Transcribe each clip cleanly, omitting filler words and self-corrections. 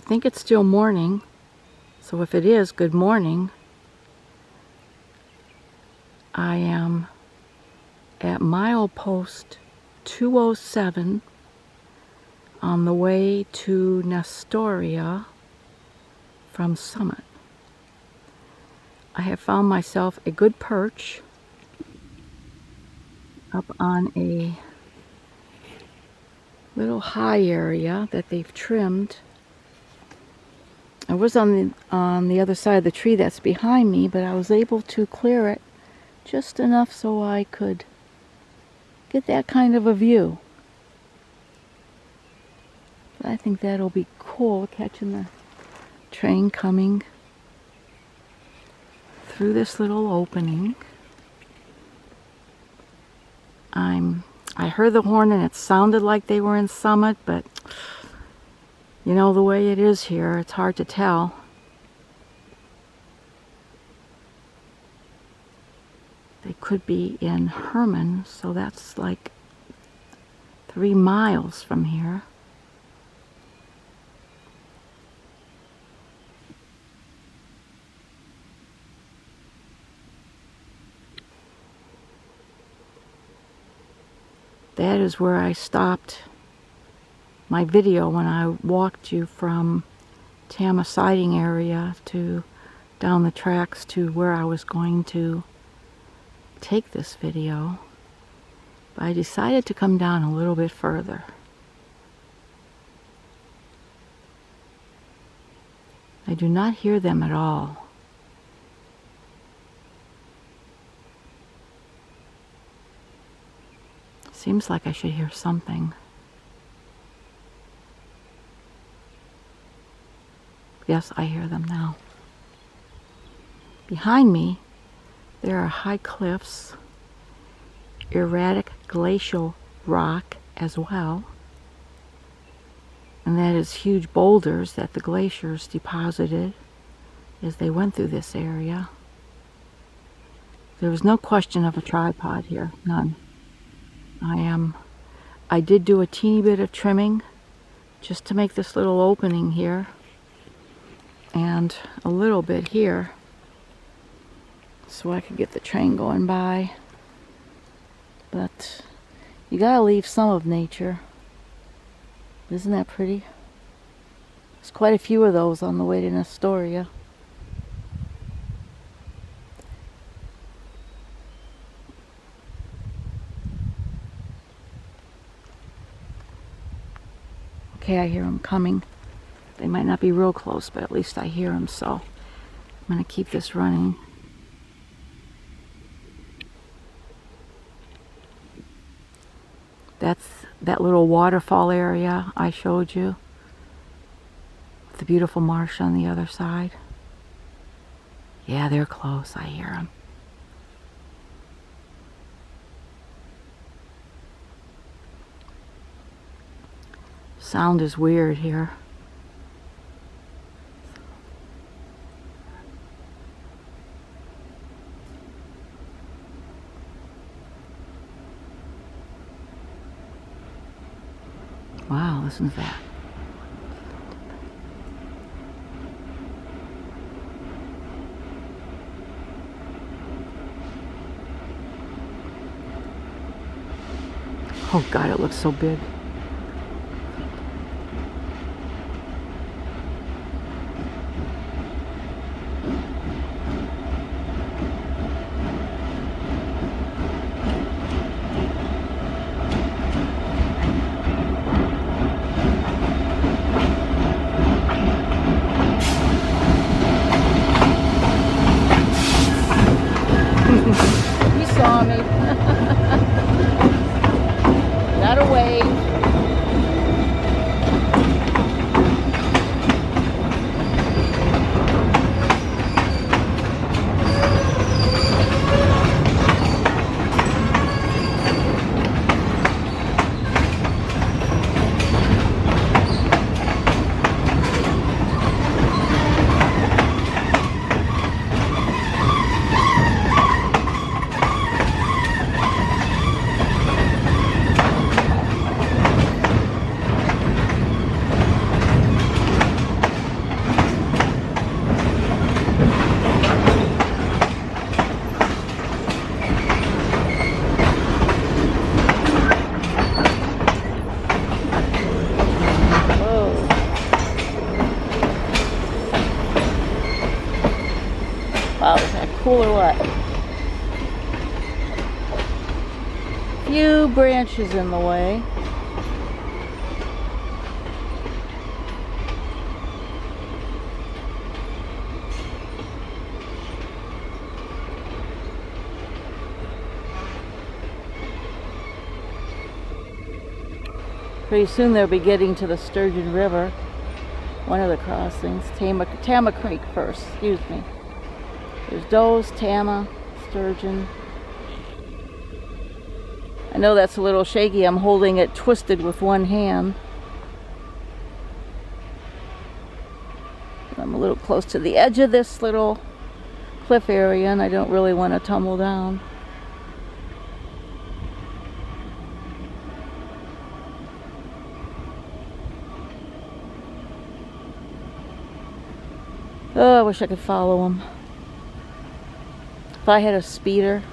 think it's still morning, so if it is, good morning. I am at Milepost 207 on the way to Nestoria from Summit. I have found myself a good perch up on a little high area that they've trimmed. I was on the other side of the tree that's behind me, but I was able to clear it just enough so I could get that kind of a view. I think that'll be cool, catching the train coming through this little opening. I heard the horn and it sounded like they were in Summit, but you know the way it is here, it's hard to tell. They could be in Herman, so that's like 3 miles from here. That is where I stopped my video when I walked you from Tama Siding area to down the tracks to where I was going to take this video. But I decided to come down a little bit further. I do not hear them at all. Seems like I should hear something. Yes, I hear them now. Behind me, there are high cliffs, erratic glacial rock as well, and that is huge boulders that the glaciers deposited as they went through this area. There was no question of a tripod here, none. I did do a teeny bit of trimming just to make this little opening here and a little bit here so I could get the train going by. But you gotta leave some of nature. Isn't that pretty? There's quite a few of those on the way to Nestoria. Okay, I hear them coming. They might not be real close, but at least I hear them, so I'm going to keep this running. That's that little waterfall area I showed you. The beautiful marsh on the other side. Yeah, they're close. I hear them. Sound is weird here. Wow, listen to that. Oh God, it looks so big. You saw me. Not a wave. cool or what? Few branches in the way. Pretty soon they'll be getting to the Sturgeon River. One of the crossings. Tama Creek first, excuse me. There's does, Tama, sturgeon. I know that's a little shaky. I'm holding it twisted with one hand. I'm a little close to the edge of this little cliff area and I don't really want to tumble down. Oh, I wish I could follow him. If I had a speeder.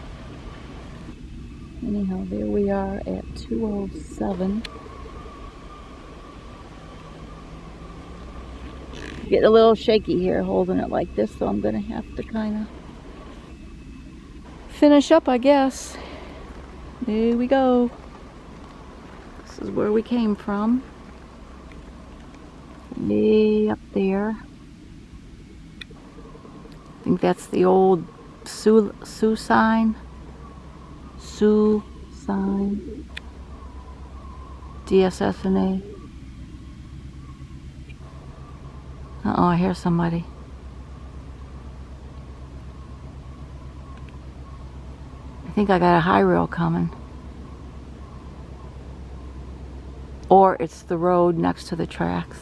Anyhow, there we are at 207. Getting a little shaky here holding it like this, so I'm going to have to kind of finish up, I guess. There we go. This is where we came from. Way up there. I think that's the old Sioux sign. Sioux sign. DSS&A. Uh-oh, I hear somebody. I think I got a high rail coming. Or it's the road next to the tracks.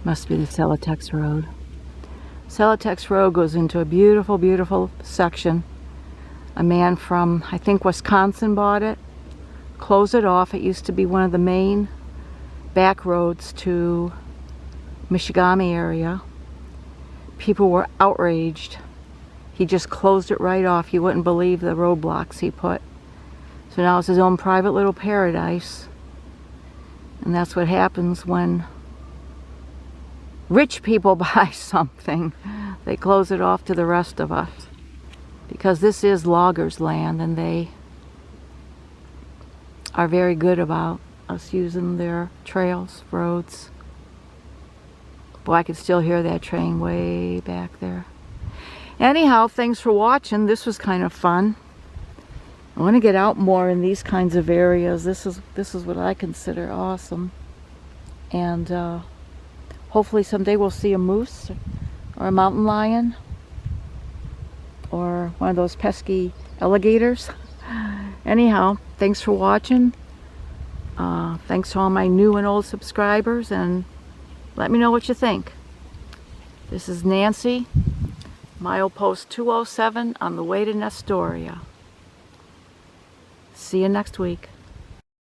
Must be the Celotex Road. Celotex Road goes into a beautiful, beautiful section. A man from, I think, Wisconsin bought it, closed it off. It used to be one of the main back roads to Michigami area. People were outraged. He just closed it right off. You wouldn't believe the roadblocks he put. So now it's his own private little paradise. And that's what happens when rich people buy something. They close it off to the rest of us. Because this is loggers' land and they are very good about us using their trails, roads. Boy, I could still hear that train way back there. Anyhow, thanks for watching. This was kind of fun. I want to get out more in these kinds of areas. This is what I consider awesome. And hopefully someday we'll see a moose or a mountain lion or one of those pesky alligators. Anyhow, thanks for watching. Thanks to all my new and old subscribers, and let me know what you think. This is Nancy, Milepost 207 on the way to Nestoria. See you next week.